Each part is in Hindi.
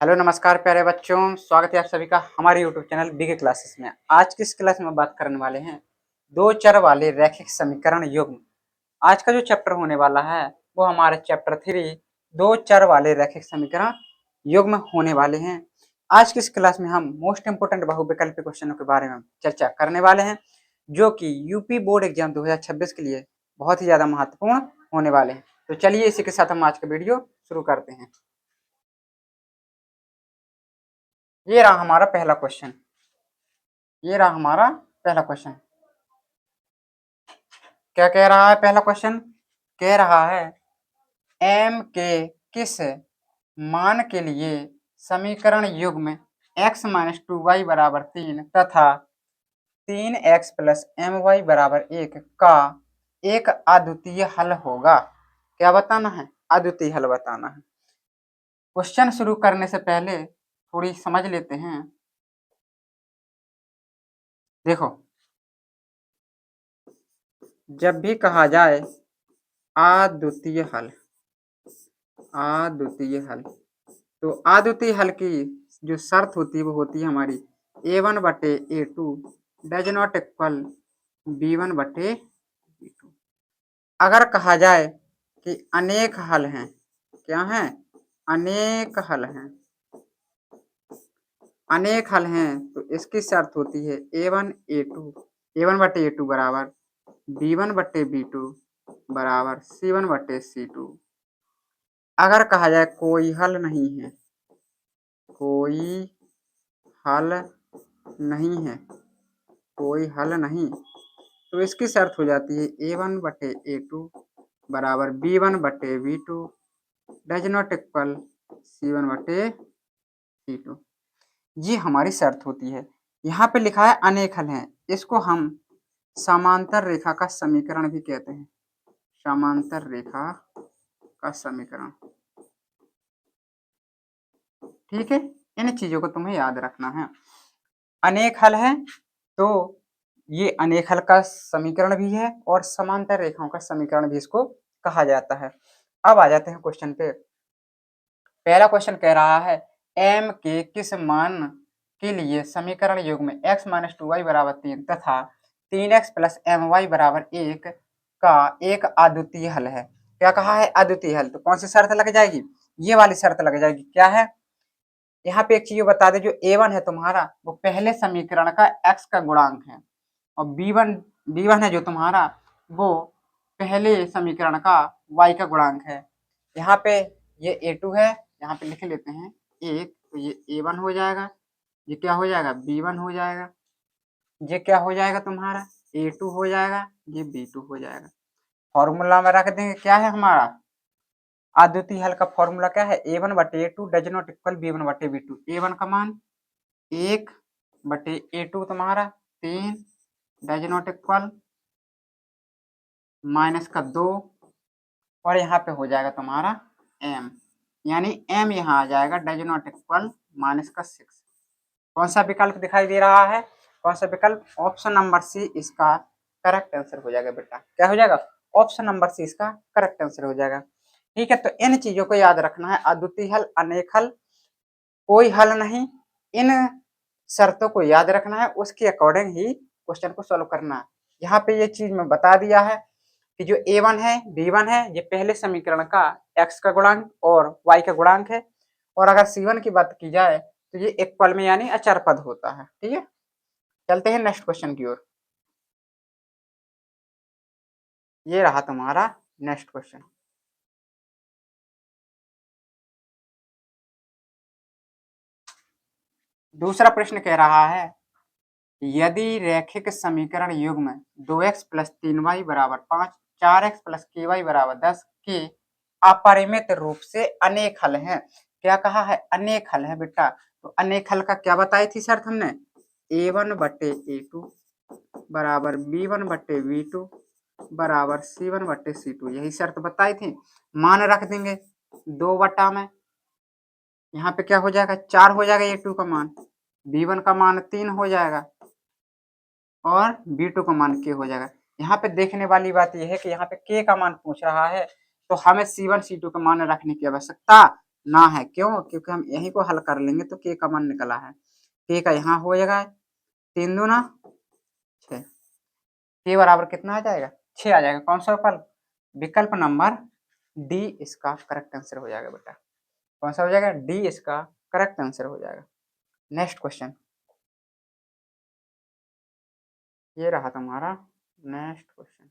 हेलो नमस्कार प्यारे बच्चों, स्वागत है आप सभी का हमारे यूट्यूब चैनल बीके क्लासेस में। आज की इस क्लास में बात करने वाले हैं दो चर वाले रैखिक समीकरण युग्म। आज का जो चैप्टर होने वाला है वो हमारा चैप्टर 3 दो चर वाले रैखिक समीकरण युग्म होने वाले हैं। आज की इस क्लास में हम मोस्ट इंपोर्टेंट बहुविकल्पी क्वेश्चनों के बारे में चर्चा करने वाले हैं, जो कि यूपी बोर्ड एग्जाम 2026 के लिए बहुत ही ज्यादा महत्वपूर्ण होने वाले हैं। तो चलिए इसी के साथ हम आज का वीडियो शुरू करते हैं। ये रहा हमारा पहला क्वेश्चन। क्या कह रहा है पहला क्वेश्चन? कह रहा है m के किस मान के लिए समीकरण युग्म x माइनस 2y बराबर 3 तथा 3x प्लस my बराबर 1 का एक अद्वितीय हल होगा। क्या बताना है? अद्वितीय हल बताना है। क्वेश्चन शुरू करने से पहले थोड़ी समझ लेते हैं। देखो, जब भी कहा जाए अद्वितीय हल, तो अद्वितीय हल की जो शर्त होती है वो होती है हमारी a1/a2 does not equal b1/b2। अगर कहा जाए कि अनेक हल हैं, क्या हैं? अनेक हल हैं, तो इसकी शर्त होती है a1/a2 बराबर b1/b2 बराबर c1/c2। अगर कहा जाए कोई हल नहीं है, तो इसकी शर्त हो जाती है a1/a2 बराबर b1/b2 does not equal c1/c2। ये हमारी शर्त होती है। यहाँ पे लिखा है अनेक हल हैं, इसको हम समांतर रेखा का समीकरण भी कहते हैं। समांतर रेखा का समीकरण, ठीक है। इन चीजों को तुम्हें याद रखना है। अनेक हल है तो ये अनेक हल का समीकरण भी है और समांतर रेखाओं का समीकरण भी इसको कहा जाता है। अब आ जाते हैं क्वेश्चन पे। पहला क्वेश्चन कह रहा है m के किस मान के लिए समीकरण युग्म x माइनस 2y बराबर 3 तथा 3x प्लस my बराबर 1 का एक अद्वितीय हल है। क्या कहा है? अद्वितीय हल। तो कौन सी शर्त लग जाएगी? ये वाली शर्त लग जाएगी। क्या है? यहाँ पे एक चीज बता दे, जो a1 है तुम्हारा वो पहले समीकरण का x का गुणांक है, और b1 है जो तुम्हारा वो पहले समीकरण का y का गुणांक है। यहाँ पे ये a2 है, यहाँ पे लिख लेते हैं 1, तो ये a1 हो जाएगा, ये क्या हो जाएगा? b1 हो जाएगा, ये क्या हो जाएगा तुम्हारा? a2 हो जाएगा, ये b2 हो जाएगा। फॉर्मूला में रख देंगे। क्या है हमारा अद्वितीय हल का फॉर्मूला? क्या है? a1/a2 does not equal b1/b2। a1 का मान 1/a2 तुम्हारा 3 डज नॉट इक्वल माइनस का 2, और यहाँ पे हो जाएगा तुम्हारा m, यानी m यहाँ आ जाएगा डज नॉट इक्वल माइनस का 6। कौन सा विकल्प दिखाई दे रहा है? कौन सा विकल्प? ऑप्शन नंबर सी इसका करेक्ट आंसर हो जाएगा बेटा। क्या हो जाएगा? ऑप्शन नंबर सी इसका करेक्ट आंसर हो जाएगा। ठीक है, तो इन चीजों को याद रखना है। अद्वितीय हल, अनेक हल, कोई हल नहीं, इन शर्तों को याद रखना है, उसके अकॉर्डिंग ही क्वेश्चन को सॉल्व करना है। यहाँ पे ये चीज मैं बता दिया है कि जो a1 है b1 है ये पहले समीकरण का x का गुणांक और y का गुणांक है, और अगर c1 की बात की जाए तो ये एक पल में यानी अचर पद होता है। ठीक है, चलते हैं नेक्स्ट क्वेश्चन की ओर। ये रहा तुम्हारा नेक्स्ट क्वेश्चन। दूसरा प्रश्न कह रहा है यदि रैखिक समीकरण युग्म 2x प्लस 3y बराबर 5 4x प्लस ky बराबर 10 के अपरिमित रूप से अनेक हल हैं। क्या कहा है? अनेक हल है बेटा। तो अनेक हल का क्या बताई थी शर्त हमने? a1/a2 बराबर b1/b2 बराबर c1/c2, यही शर्त बताई थी। मान रख देंगे 2 बटा में, यहाँ पे क्या हो जाएगा? 4 हो जाएगा a2 का मान, b1 का मान 3 हो जाएगा, और b2 का मान k हो जाएगा। यहाँ पे देखने वाली बात यह है कि यहाँ पे k का मान पूछ रहा है, तो हमें c1 c2 का मान रखने की आवश्यकता ना है। क्यों? क्योंकि हम यहीं को हल कर लेंगे तो k कॉमन निकला है। k का यहाँ हो जाएगा 3 दूना 6। k बराबर कितना आ जाएगा? 6 आ जाएगा। कौन सा विकल्प? विकल्प नंबर डी इसका करेक्ट आंसर हो जाएगा बेटा। कौन सा हो जाएगा? डी इसका करेक्ट आंसर हो जाएगा। नेक्स्ट क्वेश्चन, ये रहा तुम्हारा नेक्स्ट क्वेश्चन।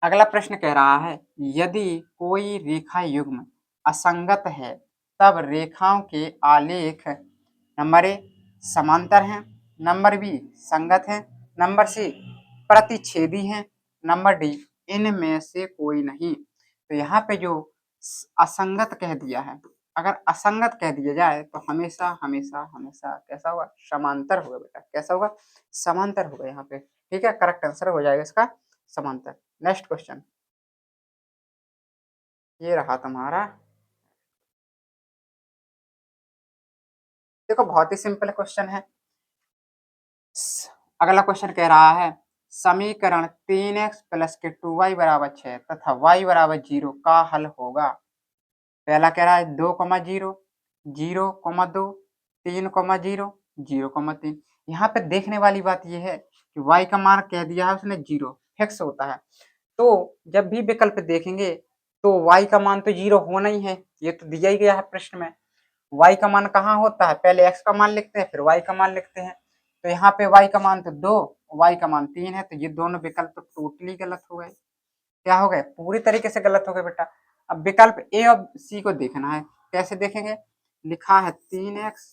अगला प्रश्न कह रहा है, यदि कोई रेखा युग्म असंगत है तब रेखाओं के आलेख नंबर ए समांतर हैं, नंबर बी संगत हैं, नंबर सी प्रतिच्छेदी हैं, नंबर डी इनमें से कोई नहीं। तो यहाँ पे जो असंगत कह दिया है, अगर असंगत कह दिया जाए तो हमेशा हमेशा हमेशा कैसा होगा? समांतर होगा बेटा। कैसा होगा? समांतर होगा यहाँ पे। ठीक है, करेक्ट आंसर हो जाएगा इसका समांतर। नेक्स्ट क्वेश्चन, ये रहा तुम्हारा। देखो बहुत ही सिंपल क्वेश्चन है। अगला क्वेश्चन कह रहा है, समीकरण 3x प्लस के 2y बराबर 6 तथा y बराबर 0 का हल होगा। पहला कह रहा है 2,0 0,2 3,0 0,3। यहाँ पे देखने वाली बात यह है कि y का मान कह दिया है उसने 0 फिक्स होता है। तो जब भी विकल्प देखेंगे तो y का मान तो 0 होना ही है, ये तो दिया ही गया है प्रश्न में। y का मान कहाँ होता है? पहले x का मान लिखते हैं फिर y का मान लिखते हैं। तो यहाँ पे y का मान तो 2, y का मान 3 है, तो ये दोनों विकल्प तो टोटली गलत हो गए। क्या हो गए? पूरी तरीके से गलत हो गए बेटा। अब विकल्प ए और सी को देखना है। कैसे देखेंगे? लिखा है 3x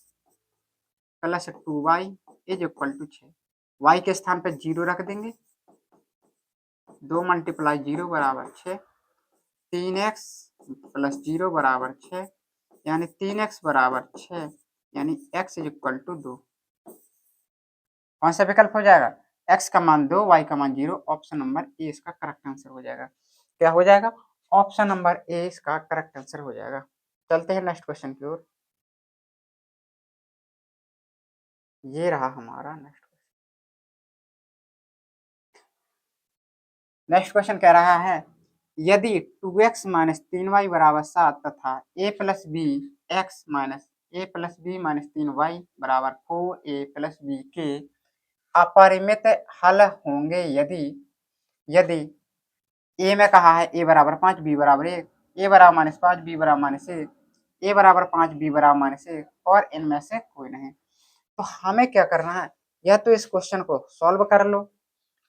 plus 2y is equal to 6। y के स्थान पे 0 रख देंगे, 2 मल्टीप्लाई 0 बराबर 6, 3x प्लस 0 बराबर 6, यानी 3x बराबर 6, यानी x इज इक्वल टू 2। कौन सा विकल्प हो जाएगा? x का मान 2, y का मान 0। ऑप्शन नंबर ए इसका करेक्ट आंसर हो जाएगा। क्या हो जाएगा? ऑप्शन नंबर ए इसका करेक्ट आंसर हो जाएगा। चलते हैं नेक्स्ट क्वेश्चन की ओर। ये रहा हमारा नेक्स्ट क्वेश्चन। नेक्स्ट क्वेश्चन कह रहा है, यदि 2x माइनस 3y बराबर 7 तथा a plus b x minus a plus b minus 3y बराबर 4a प्लस बी के अपरिमित हल होंगे यदि यदि ए में कहा है a बराबर 5 b बराबर 1, a बराबर माइनस 5 b बराबर माइनस 1, a बराबर 5 b बराबर माइनस 1 और इनमें से कोई नहीं। तो हमें क्या करना है? या तो इस क्वेश्चन को सॉल्व कर लो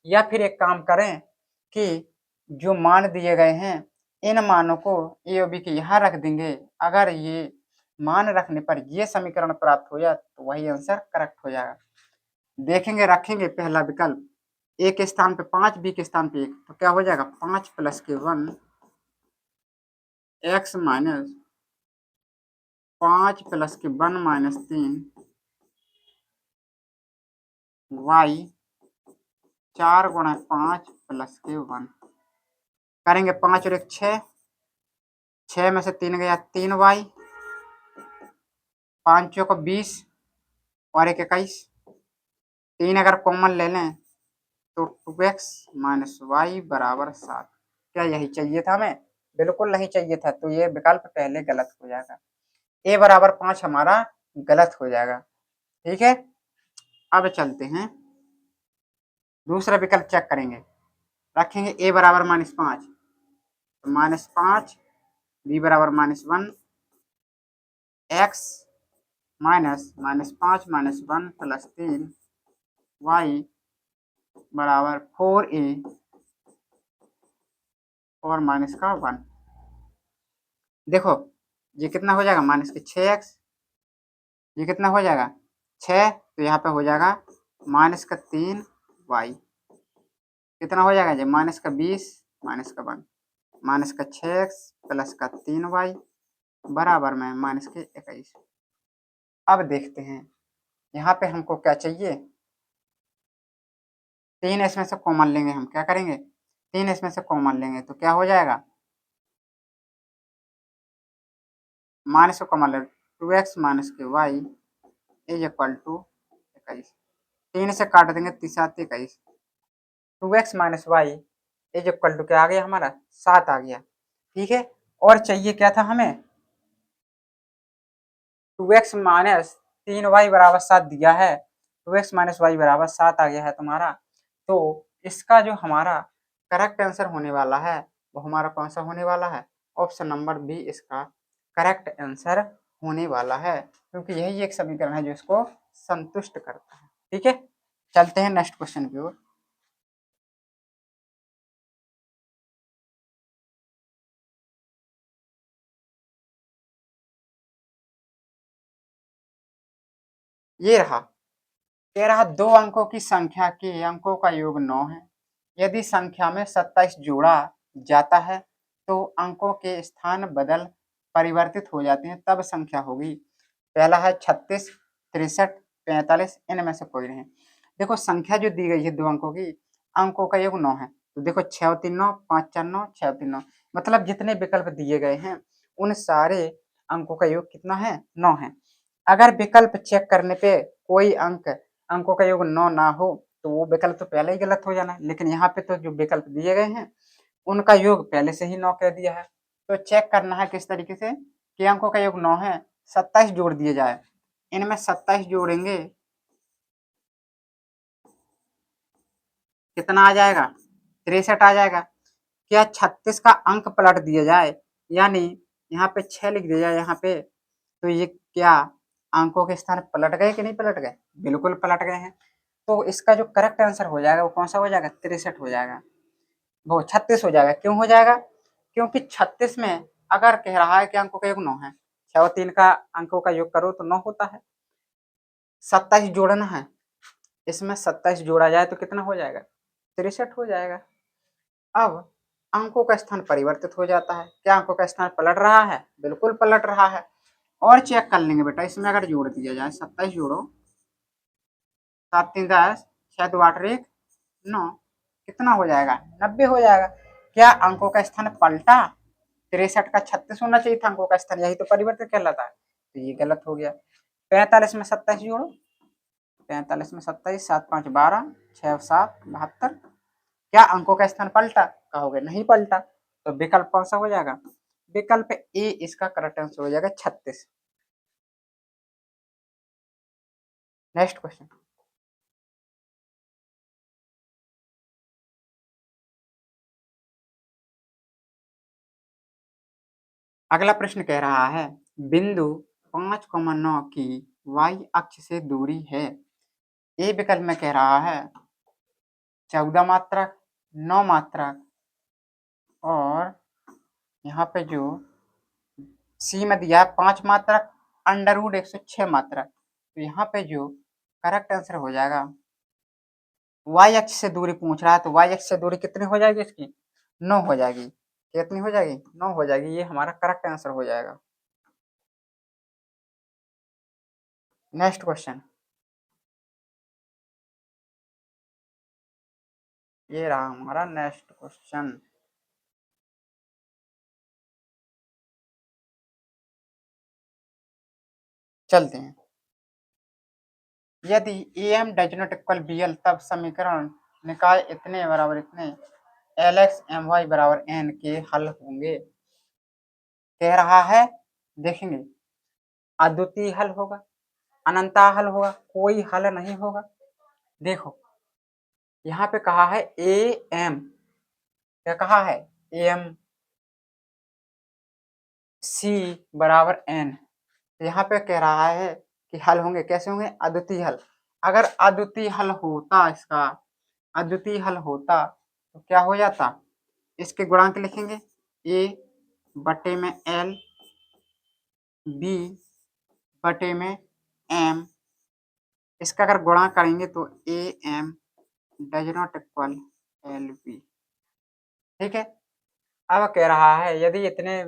या फिर एक काम करें कि जो मान दिए गए हैं इन मानों को ए और बी के यहाँ रख देंगे। अगर ये मान रखने पर ये समीकरण प्राप्त हो जाए तो वही आंसर करेक्ट हो जाएगा। देखेंगे, रखेंगे पहला विकल्प ए के स्थान पे 5, बी के स्थान पे 1, तो क्या हो जाएगा? 5 प्लस के 1 एक्स माइनस 5 प्लस के 1 माइनस 3 वाई 4 गुणा 5 प्लस के 1 करेंगे। 5 और 1 6, 6 में से 3 गया 3y, 5 को 20 और 1 21, 3 अगर कॉमन ले लें तो 2x माइनस वाई बराबर 7। क्या यही चाहिए था हमें? बिल्कुल नहीं चाहिए था, तो ये विकल्प पहले गलत हो जाएगा। a बराबर 5 हमारा गलत हो जाएगा। ठीक है, अब चलते हैं दूसरा विकल्प चेक करेंगे। रखेंगे a बराबर -5, तो -5 b बराबर -1 x minus -5 minus 1 plus 3 y बराबर 4a और माइनस का 1। देखो ये कितना हो जाएगा? माइनस के 6x, ये कितना हो जाएगा? 6, तो यहाँ पे हो जाएगा माइनस का 3y, कितना हो जाएगा? माइनस का 20 माइनस का 1, माइनस का 6x प्लस का 3y बराबर में माइनस के 21। अब देखते हैं यहाँ पे हमको क्या चाहिए। 3 इसमें से कॉमन लेंगे। हम क्या करेंगे? 3 इसमें से कॉमन लेंगे तो क्या हो जाएगा? माइनस को कॉमन ले 2x माइनस के y इज इक्वल टू 21। 3 से काट देंगे 3 7 21, 2x minus y is equal to क्या आ गया हमारा 7 आ गया। ठीक है, और चाहिए क्या था हमें 2x माइनस 3y बराबर 7 दिया है, 2x माइनस वाई बराबर 7 आ गया है तुम्हारा। तो इसका जो हमारा करेक्ट आंसर होने वाला है वो हमारा कौन सा होने वाला है, ऑप्शन नंबर बी इसका करेक्ट आंसर होने वाला है, क्योंकि यही एक समीकरण है जो इसको संतुष्ट करता है। ठीक है, चलते हैं नेक्स्ट क्वेश्चन की ओर। ये रहा, कह रहा 2 अंकों की संख्या के अंकों का योग 9 है। यदि संख्या में 27 जोड़ा जाता है तो अंकों के स्थान बदल परिवर्तित हो जाते हैं, तब संख्या होगी। पहला है 36, 63, 45, इनमें से कोई नहीं। देखो संख्या जो दी गई है 2 अंकों की, अंकों का योग 9 है। तो देखो 6 और 3 9, 5 4 9, 6 और 3 9, मतलब जितने विकल्प दिए गए हैं उन सारे अंकों का योग कितना है, 9 है। अगर विकल्प चेक करने पे कोई अंकों का योग 9 ना हो तो वो विकल्प तो पहले ही गलत हो जाना है, लेकिन यहाँ पे तो जो विकल्प दिए गए हैं उनका योग पहले से ही 9 कह दिया है। तो चेक करना है किस तरीके से कि अंकों का योग 9 है, 27 जोड़ दिए जाए, इनमें 27 जोड़ेंगे कितना आ जाएगा, 63 आ जाएगा। क्या 36 का अंक पलट दिया जाए, यानी यहाँ पे 6 लिख दिया जाए यहाँ पे, तो ये क्या अंकों के स्थान पलट गए कि नहीं पलट गए, बिल्कुल पलट गए हैं। तो इसका जो करेक्ट आंसर हो जाएगा वो कौन सा हो जाएगा, 63 हो जाएगा, वो 36 हो जाएगा। क्यों हो जाएगा, क्योंकि 36 में अगर कह रहा है कि अंकों का योग 9 है, 6 और 3 का अंकों का योग करो तो 9 होता है। 27 जोड़ना है, इसमें 27 जोड़ा जाए तो कितना हो जाएगा, 63 हो जाएगा। अब अंकों का स्थान परिवर्तित हो जाता है, क्या अंकों का स्थान पलट रहा है, बिल्कुल पलट रहा है। और चेक कर लेंगे बेटा, इसमें अगर जोड़ दिया जाए 27 जोड़ो, 7 3 10, 6 2 8 1 9, कितना हो जाएगा, 90 हो जाएगा। क्या अंकों का स्थान पलटा, 63 का 36 होना चाहिए था अंकों का स्थान, यही तो परिवर्तित कहलाता है, तो ये गलत हो गया। 45 में 27 जोड़ो, 45 में 27, 7 5 12, 6 7 72, क्या अंकों का स्थान पलटा, कहोगे नहीं पलटा, तो विकल्प कौन सा हो जाएगा, विकल्प ए इसका करेक्ट आंसर हो जाएगा 36। Next question. अगला प्रश्न कह रहा है बिंदु 5,9 की y अक्ष से दूरी है। ए विकल्प में कह रहा है 14 मात्रक, 9 मात्रक, और यहाँ पे जो सी में दिया है 5 मात्रक, अंडर रूट 106 मात्रक। तो यहाँ पे जो करेक्ट आंसर हो जाएगा, y अक्ष से दूरी पूछ रहा है तो y अक्ष से दूरी कितनी हो जाएगी इसकी, 9 हो जाएगी। कितनी हो जाएगी, 9 हो जाएगी, ये हमारा करेक्ट आंसर हो जाएगा। नेक्स्ट क्वेश्चन, ये रहा हमारा नेक्स्ट क्वेश्चन। चलते हैं, यदि am does not equal bl तब समीकरण निकाय इतने बराबर इतने lx my बराबर n के हल होंगे। कह रहा है देखेंगे अद्वितीय हल होगा, अनंता हल होगा, कोई हल नहीं होगा। देखो यहाँ पे कहा है ए एम, क्या कहा है, एम सी बराबर एन, यहाँ पे कह रहा है कि हल होंगे, कैसे होंगे, अद्वितीय हल। अगर अद्वितीय हल होता, इसका अद्वितीय हल होता तो क्या हो जाता, इसके गुणांक लिखेंगे ए बटे में एल, बी बटे में एम, इसका अगर गुणा करेंगे तो a m does not equal l b. ठीक है, अब कह रहा है यदि इतने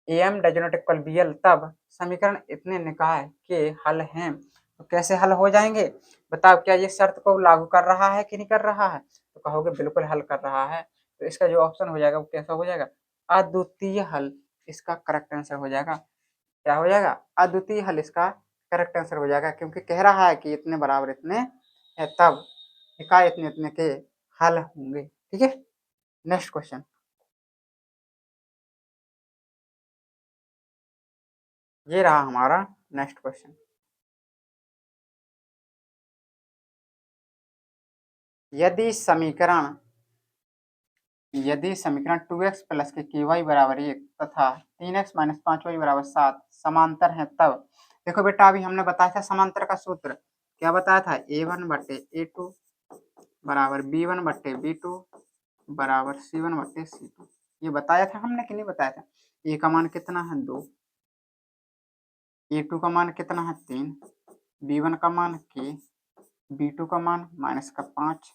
m does not equal b l तब समीकरण इतने निकाय के हल हैं, तो कैसे हल हो जाएंगे, बताओ क्या ये शर्त को लागू कर रहा है कि नहीं कर रहा है, तो कहोगे बिल्कुल हल कर रहा है। तो इसका जो ऑप्शन हो जाएगा वो कैसा हो जाएगा, अद्वितीय हल इसका करेक्ट आंसर हो जाएगा। क्या हो जाएगा, अद्वितीय हल इसका करेक्ट आंसर हो जाएगा, क्योंकि कह रहा है कि इतने बराबर इतने है तब निकाय इतने इतने के हल होंगे। ठीक है। नेक्स्ट क्वेश्चन, ये रहा हमारा नेक्स्ट क्वेश्चन। यदि समीकरण यदि समीकरण 2x प्लस के ky बराबर 1 तथा 3x माइनस 5y बराबर 7 समांतर हैं, तब देखो बेटा अभी हमने बताया था समांतर का सूत्र, क्या बताया था, a1 बट्टे a2 बराबर b1 बट्टे b2 बराबर c1 बट्टे c2। ये बताया था हमने कि नहीं बताया था। a का मान कितना है 2, a2 का मान कितना है 3, b1 का मान k, b2 का मान माइनस का 5,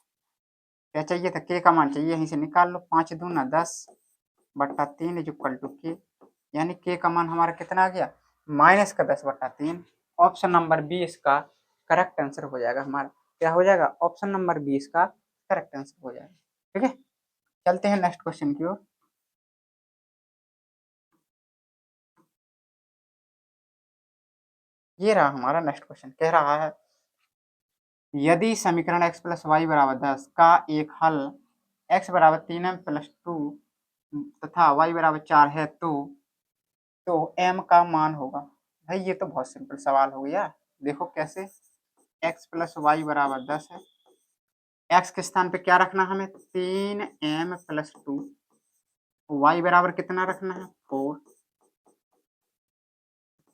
क्या चाहिए था, k का मान चाहिए, यहीं से निकाल लो, 5 दूना 10 बट्टा 3 इज इक्वल टू k, यानी k का मान हमारा कितना आ गया, माइनस का 10 बट्टा 3। ऑप्शन नंबर बी इसका करेक्ट आंसर हो जाएगा हमारा, क्या हो जाएगा, ऑप्शन नंबर बी इसका करेक्ट आंसर हो जाएगा। ठीक है, चलते हैं नेक्स्ट क्वेश्चन की ओर। ये रहा हमारा नेक्स्ट क्वेश्चन, कह रहा है यदि समीकरण x प्लस वाई बराबर 10 का एक हल x बराबर 3m प्लस 2 तथा y बराबर 4 है, तो m का मान होगा। भाई ये तो बहुत सिंपल सवाल हो गया, देखो कैसे, x प्लस वाई बराबर 10 है, x के स्थान पे क्या रखना हमें, 3m प्लस 2, y बराबर कितना रखना है 4,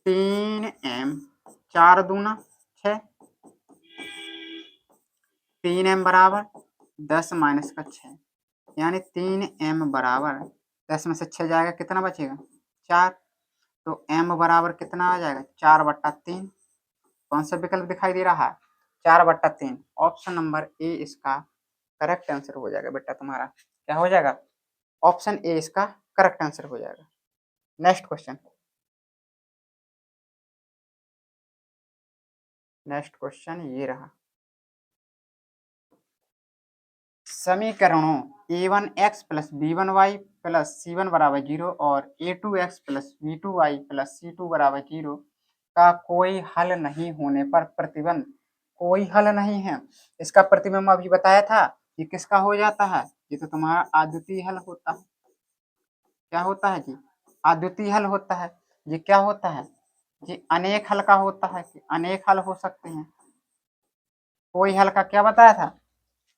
3m 4 दूना 6, 3m बराबर 10 माइनस का 6, यानी 3m बराबर 10 में से 6 जाएगा, कितना बचेगा 4, तो m बराबर कितना आ जाएगा 4/3। कौन सा विकल्प दिखाई दे रहा है, 4/3। ऑप्शन नंबर ए इसका करेक्ट आंसर हो जाएगा बेटा तुम्हारा, क्या हो जाएगा, ऑप्शन ए इसका करेक्ट आंसर हो जाएगा। नेक्स्ट क्वेश्चन, नेक्स्ट क्वेश्चन ये रहा, समीकरणों a1x plus b1y plus c1 बराबर 0 और a2x plus b2y plus c2 बराबर 0 का कोई हल नहीं होने पर प्रतिबंध, कोई हल नहीं है, इसका प्रतिबिंब अभी बताया था, ये किसका हो जाता है, ये तो तुम्हारा अद्वितीय हल होता है। क्या होता है जी, अद्वितीय हल होता है। ये क्या होता है जी, अनेक हल का होता है कि अनेक हल हो सकते हैं। कोई हल का क्या बताया था,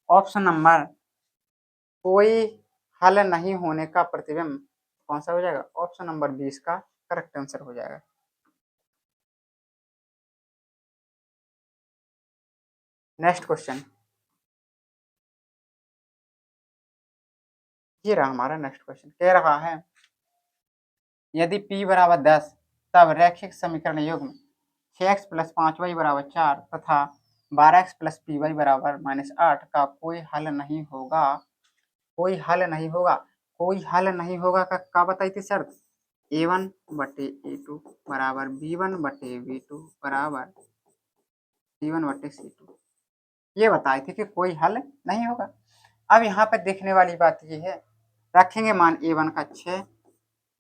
ऑप्शन नंबर, कोई हल नहीं होने का प्रतिबिंब कौन सा हो जाएगा, ऑप्शन नंबर 20 का करेक्ट आंसर हो जाएगा। नेक्स्ट क्वेश्चन, ये रहा हमारा नेक्स्ट क्वेश्चन, कह रहा है यदि p बराबर 10 तब रैखिक समीकरण युग्म 6x प्लस 5y बराबर 4 तथा 12x प्लस पी वाई बराबर -8 का कोई हल नहीं होगा, कोई हल नहीं होगा, कोई हल नहीं होगा का बताई थी शर्त, a1 बटे a2 बराबर b1 बटे b2 बराबर c1 बटे c2, ये बताई थी कि कोई हल नहीं होगा। अब यहाँ पे देखने वाली बात ये है, रखेंगे मान a1 का 6,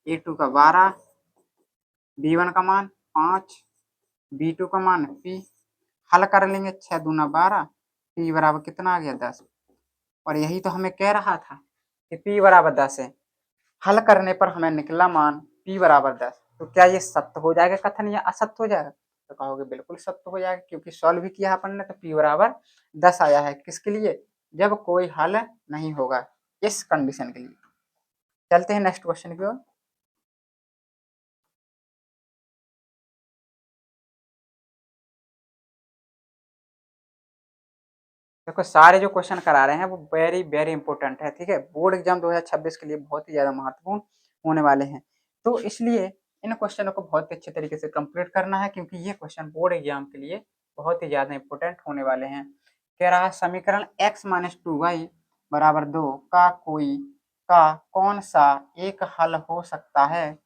a2 का 12, b1 का मान 5, b2 का मान p, हल कर लेंगे, 6 दूना 12, p बराबर कितना आ गया 10, और यही तो हमें कह रहा था कि p बराबर 10 है, हल करने पर हमें निकला मान p बराबर 10, तो क्या ये सत्य हो जाएगा कथन या असत्य हो जाएगा, तो कहोगे बिल्कुल सत्य हो जाएगा, क्योंकि सॉल्व भी किया अपन ने तो p बराबर 10 आया है, किसके लिए, जब कोई हल नहीं होगा, इस कंडीशन के लिए। चलते हैं नेक्स्ट क्वेश्चन की ओर। देखो सारे जो क्वेश्चन करा रहे हैं वो वेरी वेरी इंपॉर्टेंट है, ठीक है, बोर्ड एग्जाम 2026 के लिए बहुत ही ज्यादा महत्वपूर्ण होने वाले हैं, तो इसलिए इन क्वेश्चनों को बहुत ही अच्छे तरीके से कंप्लीट करना है, क्योंकि ये क्वेश्चन बोर्ड एग्जाम के लिए बहुत ही ज्यादा इंपॉर्टेंट होने वाले हैं। कह रहा है समीकरण x माइनस 2y बराबर 2 का कोई का कौन सा एक हल हो सकता है,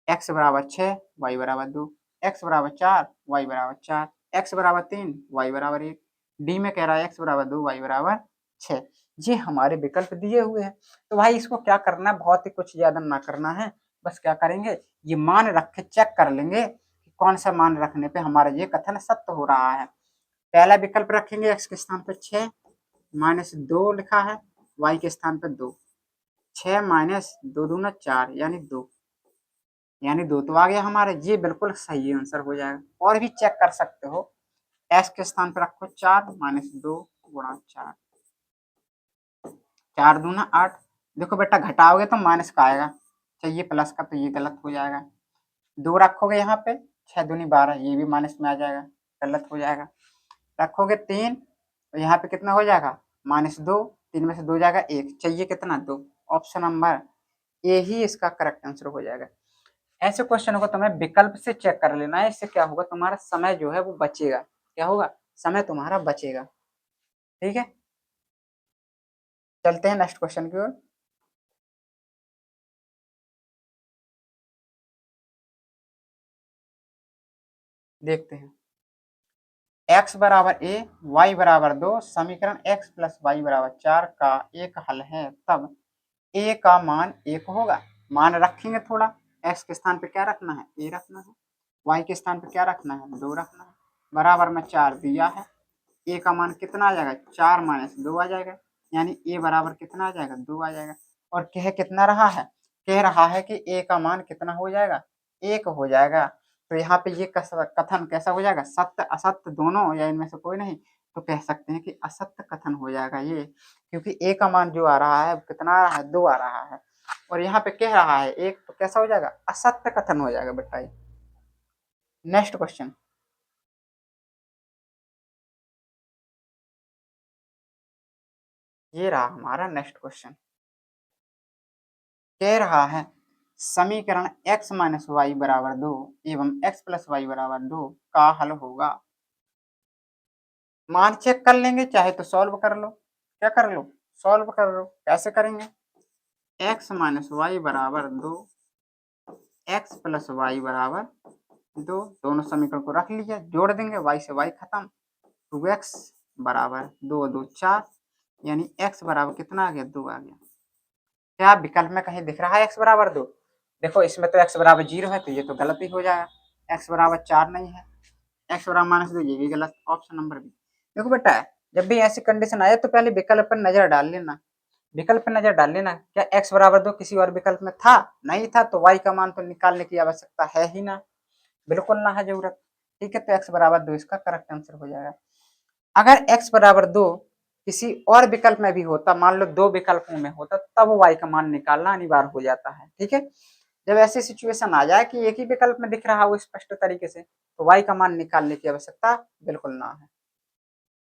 x बराबर 6 y बराबर 2, x बराबर 4 y बराबर 4, x बराबर 3 y बराबर 1, डी में कह रहा है x बराबर 2 y बराबर 6। ये हमारे विकल्प दिए हुए हैं, तो भाई इसको क्या करना है, बहुत ही कुछ ज्यादा ना करना है, बस क्या करेंगे, ये मान रख के चेक कर लेंगे कि कौन सा मान रखने पे हमारा ये कथन सत्य हो रहा है। पहला विकल्प रखेंगे x के स्थान पर 6 -2 लिखा है, y के स्थान पे 2, 6 माइनस 2 दूना 4 यानी 2, यानी 2 तो आ गया हमारा, ये बिल्कुल सही आंसर हो जाएगा। और भी चेक कर सकते हो, x के स्थान पे रखो 4 माइनस 2 गुणा 4, 4 दूना 8। देखो बेटा घटाओगे तो माइनस का आएगा, चाहिए प्लस का, तो ये गलत हो जाएगा। 2 रखोगे यहाँ पे, 6 दूनी 12, ये भी माइनस में आ जाएगा, गलत हो जाएगा। रखोगे 3 तो यहाँ पे कितना हो जाएगा, -2, 3 में से 2 जाएगा 1, चाहिए कितना 2, ऑप्शन नंबर ए ही इसका करेक्ट आंसर हो जाएगा। ऐसे क्वेश्चन को तुम्हें विकल्प से चेक कर लेना है, इससे क्या होगा, तुम्हारा समय जो है वो बचेगा। क्या होगा, समय तुम्हारा बचेगा। ठीक है, चलते हैं नेक्स्ट क्वेश्चन की ओर। देखते हैं, x बराबर a, y बराबर 2, समीकरण x प्लस वाई बराबर 4 का एक हल है, तब a का मान 1 होगा। मान रखेंगे थोड़ा, x के स्थान पे क्या रखना है, a रखना है, y के स्थान पे क्या रखना है, 2 रखना है, बराबर में 4 दिया है। a का मान कितना आ जाएगा, 4 माइनस 2 आ जाएगा, यानी a बराबर कितना आ जाएगा, 2 आ जाएगा। और कह कितना रहा है, कह रहा है कि a का मान कितना हो जाएगा, 1 हो जाएगा। तो यहाँ पे ये कथन कैसा हो जाएगा, सत्य असत्य दोनों या इनमें से कोई नहीं, तो कह सकते हैं कि असत्य कथन हो जाएगा ये, क्योंकि a का मान जो आ रहा है कितना आ रहा है, 2 आ रहा है, और यहाँ पे कह रहा है 1, तो कैसा हो जाएगा, असत्य कथन हो जाएगा बेटा। नेक्स्ट क्वेश्चन, ये रहा हमारा नेक्स्ट क्वेश्चन। कह रहा है समीकरण x माइनस वाई बराबर 2 एवं x प्लस वाई बराबर 2 का हल होगा। मान चेक कर लेंगे, चाहे तो सॉल्व कर लो, क्या कर लो, सॉल्व कर लो। कैसे करेंगे, x माइनस वाई बराबर 2, x प्लस वाई बराबर 2, दोनों समीकरण को रख लीजिए, जोड़ देंगे, y से y खत्म, 2x बराबर 2 2 4, यानी x बराबर कितना आ गया, 2 आ गया। क्या विकल्प में कहीं दिख रहा है x बराबर 2, देखो इसमें तो x बराबर 0 है, तो ये तो गलत ही हो जाएगा, x बराबर 4 नहीं है, x बराबर -2, ये भी गलत, ऑप्शन नंबर बी। देखो बेटा, जब भी ऐसी कंडीशन आए तो पहले विकल्प पर नजर डाल लेना, विकल्प पर नजर डाल लेना, क्या x बराबर 2 किसी और विकल्प में था, नहीं था, तो y का मान तो निकालने की आवश्यकता है ही ना, बिल्कुल ना है जरूरत। ठीक है, तो x बराबर 2 इसका करेक्ट आंसर हो जाएगा। अगर x बराबर 2 किसी और विकल्प में भी होता, मान लो 2 विकल्पों में होता, तब y का मान निकालना अनिवार्य हो जाता है। ठीक है, जब ऐसी सिचुएशन आ जाए कि एक ही विकल्प में दिख रहा हो स्पष्ट तरीके से, तो y का मान निकालने की आवश्यकता बिल्कुल ना है।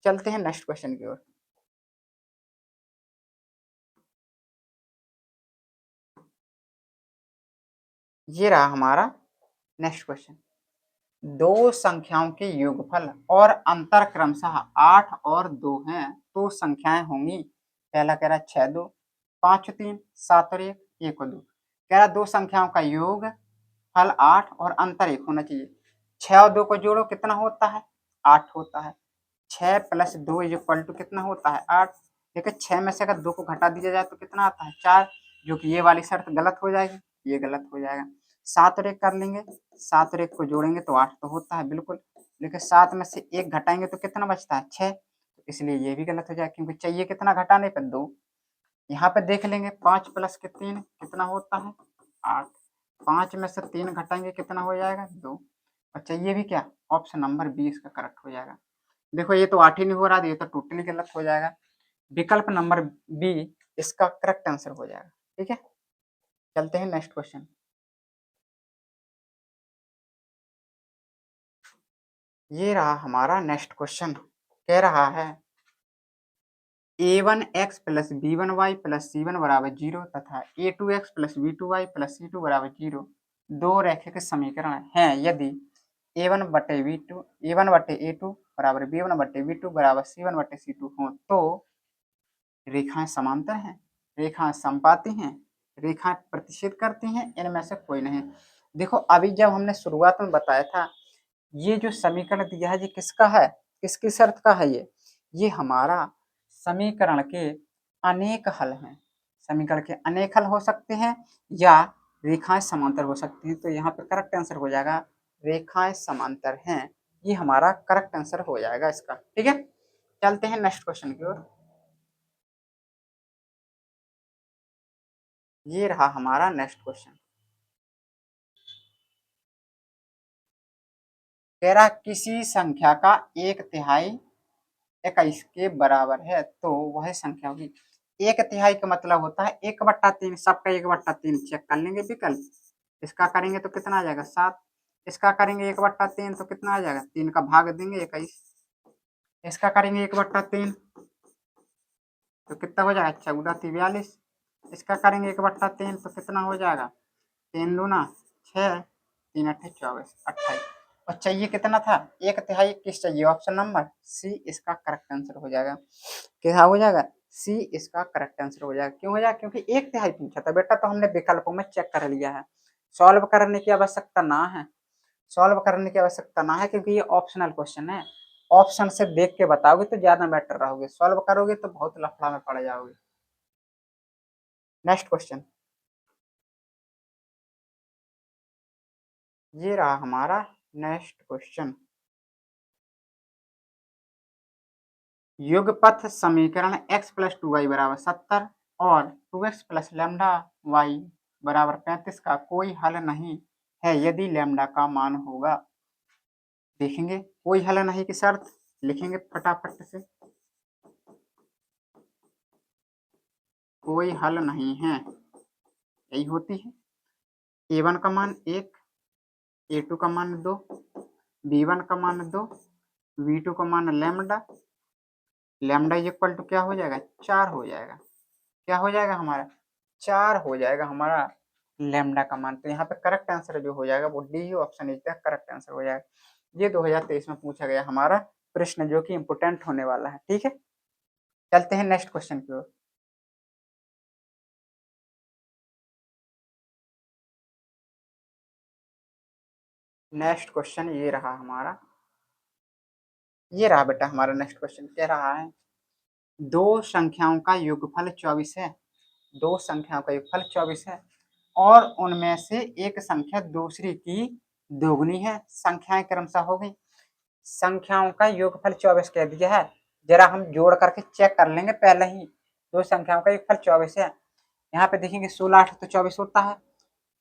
चलते हैं नेक्स्ट क्वेश्चन की ओर। ये रहा हमारा नेक्स्ट क्वेश्चन। दो संख्याओं के योगफल और अंतर क्रमशः 8 और 2 हैं, तो संख्याएं होंगी। पहला कह रहा है 6 2, 5 3, 7 और 1, 1 और 2। कह रहा दो संख्याओं का योग फल 8 और अंतर 1 होना चाहिए। 6 और 2 को जोड़ो, कितना होता है, 8 होता है। 6 प्लस 2 इज इक्वल टू कितना होता है, 8। देखिए 6 में से अगर 2 को घटा दिया जाए तो कितना आता है, 4, जो कि ये वाली शर्त गलत हो जाएगी, ये गलत हो जाएगा। 7 और 1 कर लेंगे, 7 और 1 को जोड़ेंगे तो 8 तो होता है बिल्कुल, लेकिन 7 में से 1 घटाएंगे तो कितना बचता है, 6, इसलिए ये भी गलत हो जाएगा, क्योंकि चाहिए कितना घटाने पर 2। यहाँ पे देख लेंगे 5 प्लस के 3 कितना होता है, 8। 5 में से 3 घटाएंगे कितना हो जाएगा, 2। और चाहिए भी क्या, ऑप्शन नंबर बी इसका करेक्ट हो जाएगा। देखो ये तो 8 ही नहीं हो रहा, ये तो टोटली गलत हो जाएगा, विकल्प नंबर बी इसका करेक्ट आंसर हो जाएगा। ठीक है, चलते हैं नेक्स्ट क्वेश्चन। ये रहा हमारा नेक्स्ट क्वेश्चन। कह रहा है a1x plus b1y plus c1 बराबर 0 तथा a2x plus b2y plus c2 बराबर 0 दो रैखिक समीकरण हैं, यदि a1 बटे b2 a1 बटे a2 बराबर b1 बटे b2 बराबर c1 बटे c2 हो, तो रेखाएं समांतर हैं, रेखाएं समपाती हैं, रेखाएं प्रतिच्छेद करती हैं, इनमें से कोई नहीं। देखो अभी जब हमने शुरुआत में बताया था, ये जो समीकरण दिया है ये किसका है, किसकी शर्त का है, ये हमारा समीकरण के अनेक हल हैं। समीकरण के अनेक हल हो सकते हैं या रेखाएं समांतर हो सकती हैं, तो यहाँ पे करेक्ट आंसर हो जाएगा रेखाएं समांतर हैं, ये हमारा करेक्ट आंसर हो जाएगा इसका। ठीक है, चलते हैं नेक्स्ट क्वेश्चन की ओर। ये रहा हमारा नेक्स्ट क्वेश्चन। कह रहा किसी संख्या का एक तिहाई 21 के बराबर है तो वह संख्या होगी। एक तिहाई का मतलब होता है 1/3। सबका 1/3 चेक कर लेंगे विकल्प। इसका करेंगे तो कितना आ जाएगा 7। इसका करेंगे 1/3 तो कितना आ जाएगा 3 का भाग देंगे 21। इसका करेंगे 1/3 तो कितना हो जाएगा 14 43। इसका करेंगे 1/3 तो कितना हो जाएगा 3 दूना 6 3 अट्ठे 24 28। और चाहिए कितना था एक तिहाई 21 चाहिए। ऑप्शन नंबर सी इसका करेक्ट आंसर हो जाएगा। क्या हो जाएगा सी इसका करेक्ट आंसर हो जाएगा। क्यों हो जाएगा क्योंकि एक तिहाई पूछा था बेटा तो हमने विकल्पों में चेक कर लिया है। सॉल्व करने की आवश्यकता ना है। सॉल्व करने की आवश्यकता ना है क्योंकि ये ऑप्शनल क्वेश्चन है। ऑप्शन से देख के बताओगे तो ज्यादा बेटर रहोगे। सॉल्व करोगे तो बहुत लफड़ा में पड़ जाओगे। Next question. ये रहा हमारा नेक्स्ट क्वेश्चन। युगपथ समीकरण x प्लस 2y बराबर 70 और 2x प्लस लैम्डा y बराबर 35 का कोई हल नहीं है यदि लैम्डा का मान होगा। देखेंगे कोई हल नहीं की शर्त लिखेंगे फटाफट से। कोई हल नहीं है यही होती है। a1 का मान 1, a2 का मान 2, b1 का मान 2, b2 का मान लैम्डा। लैम्डा इक्वल टू क्या हो जाएगा 4 हो जाएगा। क्या हो जाएगा हमारा 4 हो जाएगा हमारा लैम्डा का मान। तो यहाँ पे करेक्ट आंसर जो हो जाएगा वो D option is the correct answer हो जाएगा। ये 2023 में पूछा गया हमारा प्रश्न जो कि इम्पोर्टेंट होने वाला है। ठीक है चलते हैं नेक्स्ट क्वेश्चन की ओर। नेक्स्ट क्वेश्चन ये रहा हमारा। ये रहा बेटा हमारा नेक्स्ट क्वेश्चन। कह रहा है दो संख्याओं का योगफल 24 है। दो संख्याओं का योगफल 24 है और उनमें से एक संख्या दूसरी की दोगुनी है। संख्याएं क्रमशः हो गई। संख्याओं का योगफल 24 कह दिया है। जरा हम जोड़ करके चेक कर लेंगे पहले ही। दो संख्याओं का योगफल 24 है। यहाँ पे देखेंगे 16 8 तो 24 होता है।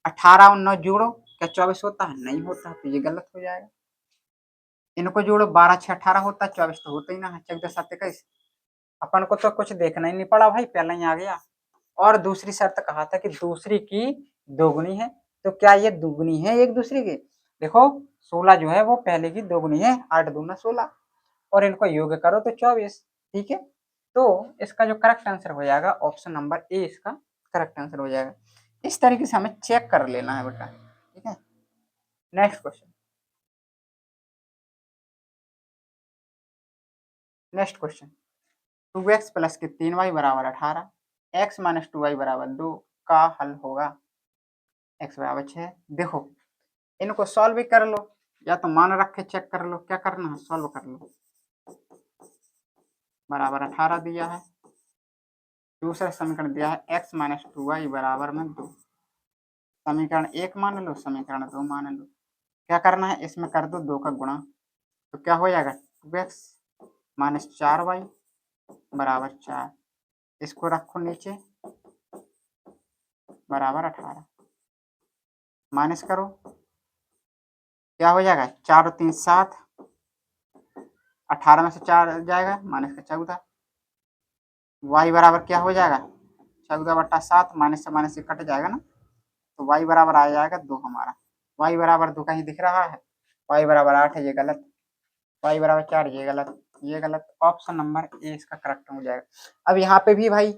18 और 9 जोड़ो क्या 24 होता है नहीं होता तो ये गलत हो जाएगा। इनको जोड़ो 12 6 18 होता है 24 तो होता ही ना है। 14 7 21। अपन को तो कुछ देखना ही नहीं पड़ा भाई पहले ही आ गया। और दूसरी शर्त कहा था कि दूसरी की दोगुनी है। तो क्या ये दुगुनी है एक दूसरे की। देखो 16 जो है वो पहले की दोगुनी है 8 दूना 16 और इनको योग करो तो 24। ठीक है तो इसका जो करेक्ट आंसर हो जाएगा ऑप्शन नंबर ए इसका करेक्ट आंसर हो जाएगा। इस तरीके से हमें चेक कर लेना है बेटा। ठीक है next question. Next question 2x plus के 3y बराबर 18 x माइनस 2y बराबर 2 का हल होगा। x बराबर 6। देखो इनको सॉल्व भी कर लो या तो मान रख के चेक कर लो। क्या करना है सॉल्व कर लो। बराबर 18 दिया है। दूसरा समीकरण दिया है x माइनस 2y बराबर में 2। समीकरण 1 मान लो समीकरण 2 मान लो। क्या करना है इसमें कर दो 2 का गुणा। तो क्या हो जाएगा 2x माइनस 4y बराबर 4। इसको रखो नीचे बराबर 18 माइनस करो। क्या हो जाएगा 4 और 3 7। 18 में से 4 जाएगा माइनस का 14। y बराबर क्या हो जाएगा 14/7 माइनस से माइनस से कट जाएगा ना। तो y बराबर आ जाएगा 2 हमारा। y बराबर 2 कहीं दिख रहा है। y बराबर 8 है ये गलत। y बराबर 4 ये गलत ये गलत। ऑप्शन नंबर ए इसका करेक्ट हो जाएगा। अब यहाँ पे भी भाई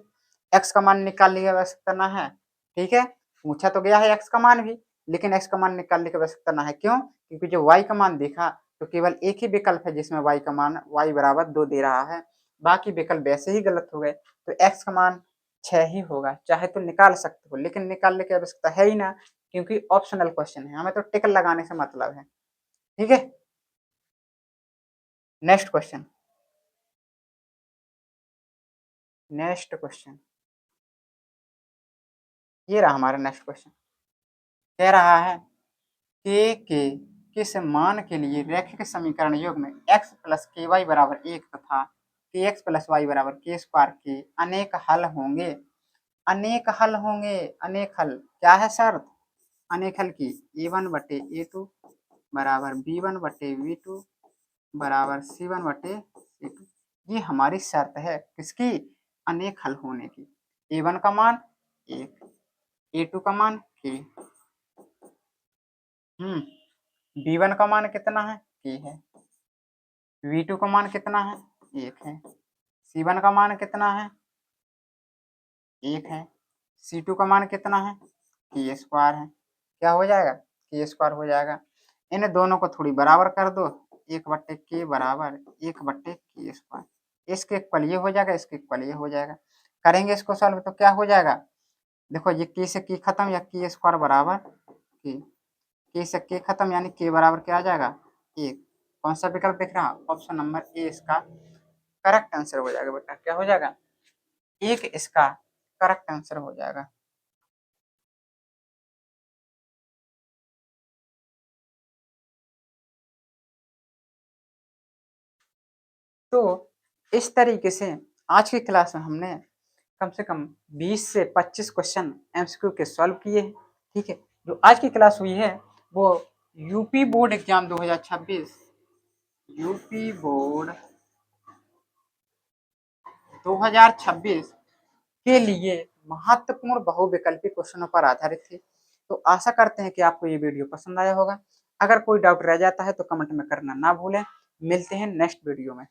x का मान निकालने की आवश्यकता ना है। ठीक है पूछा तो गया है x का मान भी लेकिन x का मान निकालने की आवश्यकता ना है। क्यों क्योंकि जो y का मान देखा तो केवल एक ही विकल्प है जिसमें y का मान y बराबर 2 दे रहा है। बाकी विकल्प वैसे ही गलत हो गए। तो x का मान 6 ही होगा। चाहे तो निकाल सकते हो लेकिन निकालने की आवश्यकता है ही ना क्योंकि ऑप्शनल क्वेश्चन है। हमें तो टिक लगाने से मतलब है। ठीक है नेक्स्ट क्वेश्चन। नेक्स्ट क्वेश्चन ये रहा हमारा नेक्स्ट क्वेश्चन। कह रहा है के किस मान के लिए रैखिक समीकरण योग में x प्लस के वाई बराबर 1 तथा के एक्स प्लस वाई बराबर के स्क्वायर के अनेक हल होंगे। अनेक हल होंगे, अनेक हल क्या है शर्त, अनेक हल की A1 बटे A2 बराबर B1 बटे V2 बराबर C1 बटे C2। ये हमारी शर्त है किसकी, अनेक हल होने की। A1 का मान 1, A2 का मान K, B1 का मान कितना है K है, V2 का मान कितना है 1 है, C1 का मान कितना है 1 है, C2 का मान कितना है K स्क्वायर है। क्या हो जाएगा, K स्क्वायर हो जाएगा। इन दोनों को थोड़ी बराबर कर दो, 1 बट्टे K बराबर 1 बट्टे K स्क्वायर। इसके इक्वल ये हो जाएगा, इसके इक्वल ये हो जाएगा। करेंगे इसको सॉल्व तो क्या हो जाएगा, देखो ये K से K खत्म या K स्क्वायर बराबर K से K खत्म यानी K बराबर क्या आ जाएगा 1। कौन सा विकल्प दिख रहा, ऑप्शन नंबर ए इसका करेक्ट आंसर हो जाएगा बेटा। क्या हो जाएगा, 1 इसका करेक्ट आंसर हो जाएगा। तो इस तरीके से आज की क्लास में हमने कम से कम 20 से 25 क्वेश्चन एमसीक्यू के सॉल्व किए हैं। ठीक है, जो आज की क्लास हुई है वो UP board exam 2026, UP board 2026 के लिए महत्वपूर्ण बहुविकल्पी क्वेश्चनों पर आधारित थी। तो आशा करते हैं कि आपको ये वीडियो पसंद आया होगा। अगर कोई डाउट रह जाता है तो कमेंट में करना ना भूलें। मिलते हैं नेक्स्ट वीडियो में।